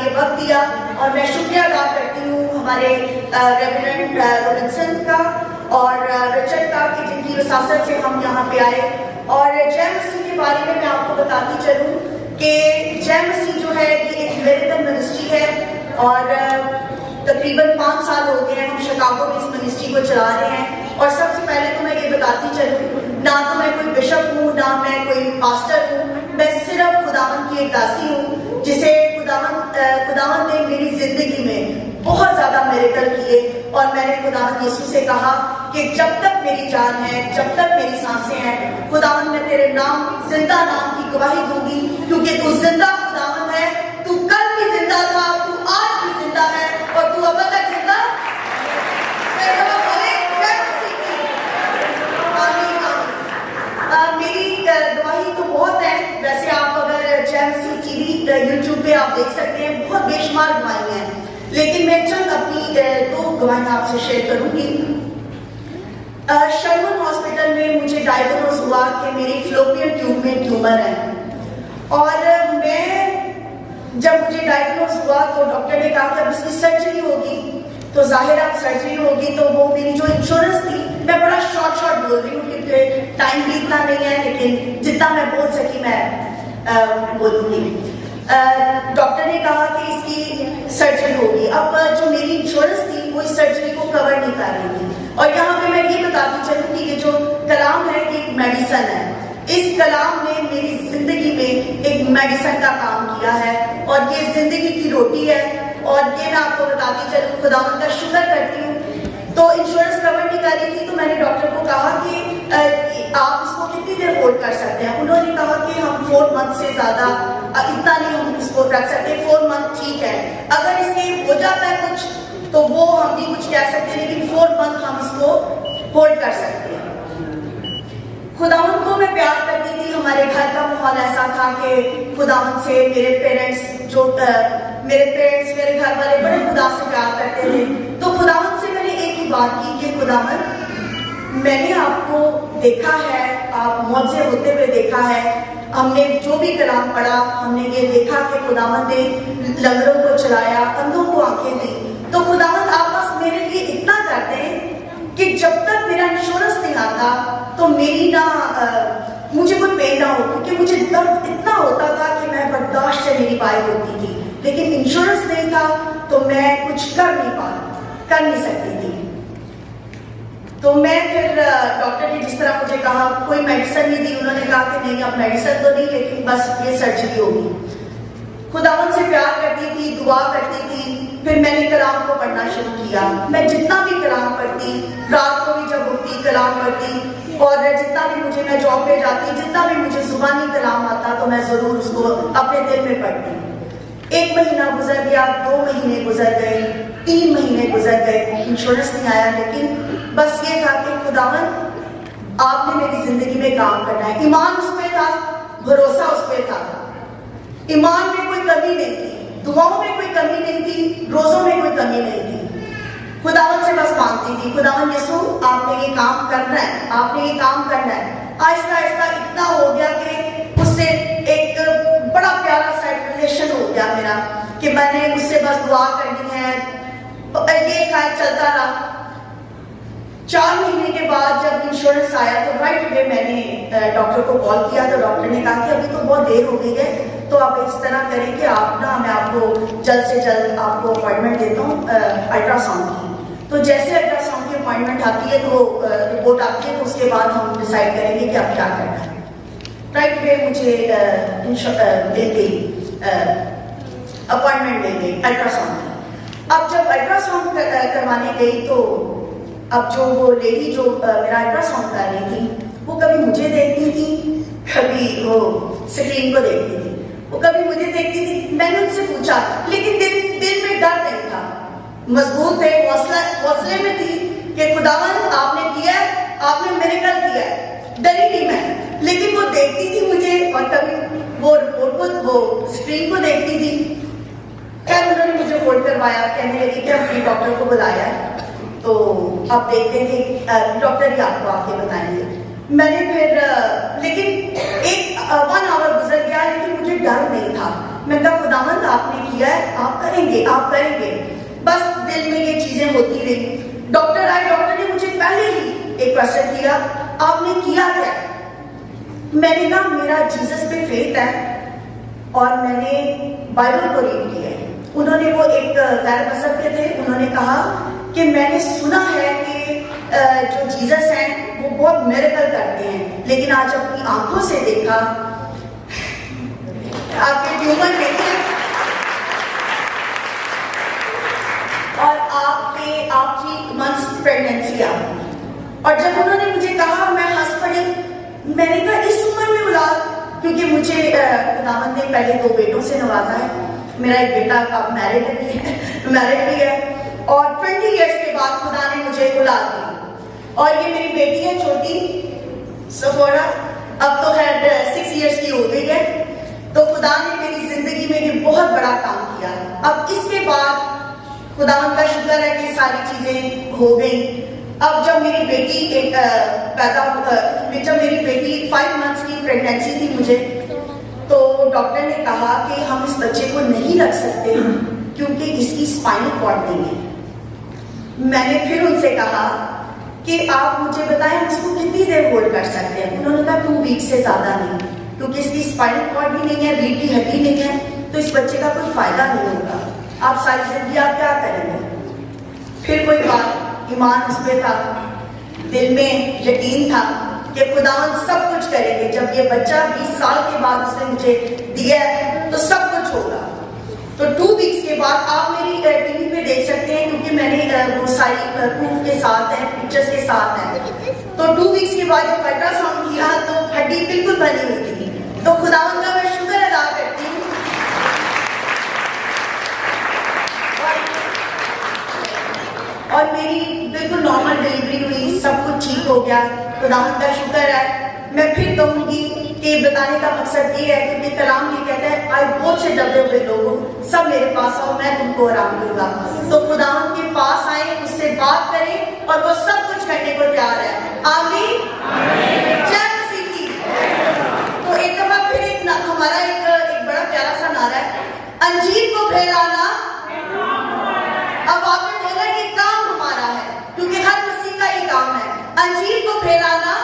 ये वक्त दिया और मैं शुक्रिया अदा करती हूँ हमारे रेवरेंड रॉबिन्सन का और रिचर्ड का कि जिनकी वसासत से हम यहाँ पे आए। और जय मसीह के बारे में मैं आपको बताती चलूँ कि जय मसीह जो है ये एक मैरिटल मिनिस्ट्री है और तकरीबन 5 साल हो गए हैं हम शिकागो में इस मिनिस्ट्री को चला रहे हैं। और सबसे पहले तो मैं ये बताती चलूँ, ना तो मैं कोई बिशप हूँ ना मैं कोई पास्टर हूँ, मैं सिर्फ खुदावंद की एक दासी हूँ जिसे खुदावंद ने मेरी जिंदगी में बहुत ज्यादा मिरेकल किए। और मैंने खुदावंद यीशु से कहा कि जब तक मेरी जान है, जब तक मेरी सांसें हैं, खुदावंद मैं तेरे नाम जिंदा नाम की गवाही दूंगी, क्योंकि तू जिंदा खुदावंद है। तू कल भी जिंदा था, तू आज भी जिंदा है और तू अब तक जिंदा मेरी गवाही तो बहुत है। वैसे आप अगर जैमसी टीवी यूट्यूब पे आप देख सकते हैं, बहुत बेशुमार गवाही हैं, लेकिन मैं चंद अपनी 2 गवाहियां आपसे शेयर करूंगी। शर्मन हॉस्पिटल में मुझे डायग्नोज हुआ कि मेरी फ्लोपियन ट्यूब में ट्यूमर है। और मैं जब मुझे डायग्नोज हुआ तो डॉक्टर ने कहा कि अब इसकी सर्जरी होगी, तो जाहिर अब सर्जरी होगी तो वो मेरी जो इंश्योरेंस थी, मैं बड़ा शॉर्ट बोल रही हूँ क्योंकि टाइम भी इतना नहीं है, लेकिन जितना मैं बोल सकी मैं बोलूँगी। डॉक्टर ने कहा कि इसकी सर्जरी होगी। अब जो मेरी इंश्योरेंस थी वो इस सर्जरी को कवर नहीं कर रही थी। और यहाँ पे मैं ये बताती चलूँ कि ये जो कलाम है कि एक मेडिसन है, इस कलाम ने मेरी जिंदगी में एक मेडिसन का काम किया है और ये जिंदगी की रोटी है। और ये मैं आपको बताती चलूँ, खुदावंद का शुक्र करती हूँ। तो इंश्योरेंस कवर नहीं कर रही थी, तो मैंने डॉक्टर को कहा कि आप इसको कितनी देर होल्ड कर सकते हैं। उन्होंने कहा कि हम 4 मंथ से ज्यादा इतना नहीं हम इसको रख सकते, 4 मंथ ठीक है, अगर इसके हो जाता है कुछ तो वो हम भी कुछ कह सकते हैं, लेकिन 4 मंथ हम इसको होल्ड कर सकते हैं। खुदावंद को मैं प्यार करती थी। हमारे घर का माहौल ऐसा था कि खुदावंद से मेरे पेरेंट्स मेरे घर वाले बड़े खुदा से प्यार करते थे। तो खुदावंद से मैंने एक ही बात की कि खुदावंद मैंने आपको देखा है, आप मौजे होते हुए देखा है, हमने जो भी कलाम पढ़ा हमने ये देखा कि खुदावंद ने लंगरों को चलाया, अंधों को आंखें दी। तो खुदावंद आप बस मेरे लिए इतना करते हैं कि जब तक मेरा इंश्योरेंस नहीं आता तो मेरी मुझे कोई पेन ना हो, क्योंकि मुझे दर्द इतना होता था कि मैं बर्दाश्त से मेरी बात होती थी, लेकिन इंश्योरेंस नहीं था तो मैं कुछ कर नहीं सकती थी। तो मैं फिर डॉक्टर ने जिस तरह मुझे कहा, कोई मेडिसिन नहीं दी, उन्होंने कहा कि नहीं अब मेडिसिन तो नहीं, लेकिन बस ये सर्जरी होगी। खुदावंद से प्यार करती थी, दुआ करती थी। फिर मैंने कलाम को पढ़ना शुरू किया। मैं जितना भी कलाम पढ़ती, रात को भी जब उठती कलाम पढ़ती, और जितना भी मैं जॉब पे जाती, जितना भी मुझे जुबानी कलाम आता तो मैं जरूर उसको अपने दिल में पढ़ती। 1 महीना गुजर गया, 2 महीने गुजर गए, 3 महीने गुजर गए, इंश्योरेंस नहीं आया, लेकिन बस ये था कि खुदावंद आपने मेरी जिंदगी में काम करना है। ईमान उस पर था, भरोसा उस पर था, ईमान में कोई कमी नहीं थी, दुआओं में कोई कमी नहीं थी, रोजों में कोई कमी नहीं थी। खुदावंद से बस मांगती थी, खुदावंद यीशु आपने ये काम करना है, आपने ये काम करना है। आहिस्ता आहिस्ता इतना हो गया कि उससे एक बड़ा प्यारा सा रिलेशन हो गया मेरा, कि मैंने उससे बस दुआ करनी है। ये चलता रहा। 4 महीने के बाद जब इंश्योरेंस आया तो राइट अवे मैंने डॉक्टर को कॉल किया। तो डॉक्टर ने कहा कि अभी तो बहुत देर हो गई है, तो आप इस तरह करें कि मैं आपको जल्द से जल्द आपको अपॉइंटमेंट देता हूँ अल्ट्रासाउंड की। तो जैसे अल्ट्रासाउंड की अपॉइंटमेंट आती है तो रिपोर्ट आती है, तो उसके बाद हम डिसाइड करेंगे कि अब क्या करना है। राइट वे मुझे मिल गई, अपॉइंटमेंट मिल गई अल्ट्रासाउंड की। अब जब अल्ट्रासाउंड करवाने गई तो अब जो वो लेडी जो मेरा अल्ट्रासाउंड कर रही थी, वो कभी मुझे देखती थी, कभी वो स्क्रीन को देखती थी, वो कभी मुझे देखती थी। मैंने उनसे पूछा, लेकिन दिल में डर नहीं था, मजबूत थे, हौसले में थी कि खुदावंद आपने किया है, आपने मिरेकल किया है, डरी नहीं मैं। लेकिन वो देखती थी मुझे और कभी वो रिपोर्ट को, वो स्क्रीन को देखती थी। खैर उन्होंने मुझे होल्ड करवाया, कहने लगी कि हमने डॉक्टर को बुलाया है, तो अब देखते हैं कि डॉक्टर ही आपको आके बताएंगे। मैंने फिर लेकिन 1 आवर गुजर गया, लेकिन मुझे डर नहीं था, मैं कहा खुदावंद आपने किया है, आप करेंगे, आप करेंगे। बस दिल में ये चीजें होती रही। डॉक्टर आए, डॉक्टर ने मुझे पहले ही एक क्वेश्चन किया, आपने किया क्या? मैंने कहा मेरा जीसस पे फेथ है और मैंने बाइबल को रीड किया है। उन्होंने, वो एक गैर मजहब के थे, उन्होंने कहा कि मैंने सुना है कि जो जीसस हैं वो बहुत मिरेकल करते हैं, लेकिन आज अपनी आंखों से देखा, आपके ट्यूमर देखे और आप 3 मंथ्स प्रेगनेंसी आ गई। और जब उन्होंने मुझे कहा, मैं हंस पड़ी। मैंने कहा इस उम्र में औलाद, क्योंकि मुझे खुदावंद ने पहले 2 बेटों से नवाजा है। मेरा एक बेटा अब मैरिड भी है और 20 इयर्स के बाद खुदा ने मुझे औलाद दी। और ये मेरी बेटी है छोटी सफोरा, अब तो खैर 6 इयर्स की हो गई है। तो खुदा ने मेरी जिंदगी में ये बहुत बड़ा काम किया। अब इसके बाद खुदावंद का शुक्र है कि सारी चीजें हो गई। अब जब मेरी बेटी जब मेरी बेटी 5 मंथ्स की प्रेगनेंसी थी मुझे, तो डॉक्टर ने कहा कि हम इस बच्चे को नहीं रख सकते क्योंकि इसकी स्पाइनल कॉर्ड नहीं है। मैंने फिर उनसे कहा कि आप मुझे बताएं हम इसको कितनी देर होल्ड कर सकते हैं। उन्होंने कहा 2 वीक से ज्यादा नहीं, क्योंकि इसकी स्पाइनल कॉर्ड भी नहीं है, रीढ़ की हड्डी नहीं है, तो इस बच्चे का कोई फायदा नहीं होगा। आप सारी जिंदगी आप क्या करेंगे? फिर कोई बात, ईमान उसमें था, दिल में यकीन था कि खुदावंद सब कुछ करेंगे। जब ये बच्चा 20 साल के बाद उसने मुझे दिया है तो सब कुछ होगा। तो 2 वीक्स के बाद आप मेरी टीवी पे देख सकते हैं, क्योंकि मैंने वो सारी प्रूफ के साथ है, पिक्चर्स के साथ है। तो 2 वीक्स के बाद जब अल्ट्रासाउंड किया तो हड्डी बिल्कुल बनी हुई थी। तो खुदावंद का मैं शुक्र अदा करती हूँ। और मेरी बिल्कुल नॉर्मल डिलीवरी हुई, सब कुछ ठीक हो गया, खुदावंद का शुक्र है। मैं फिर कहूंगी कि बताने का मकसद ये है कि कलाम ये कहता है, आए बहुत से दबे हुए लोगों, सब मेरे पास आओ, मैं तुमको आराम दूंगा। तो खुदावंद के पास आए, उससे बात करें और वो सब कुछ करने को तैयार है। आमीन, जय मसीह की। तो एक दफा फिर हमारा एक बड़ा प्यारा सा नारा है, अंजीर को फैलाना। अब आपने बोला कि काम हमारा है, क्योंकि हर मसीह का ये काम है, अंजीर को फैलाना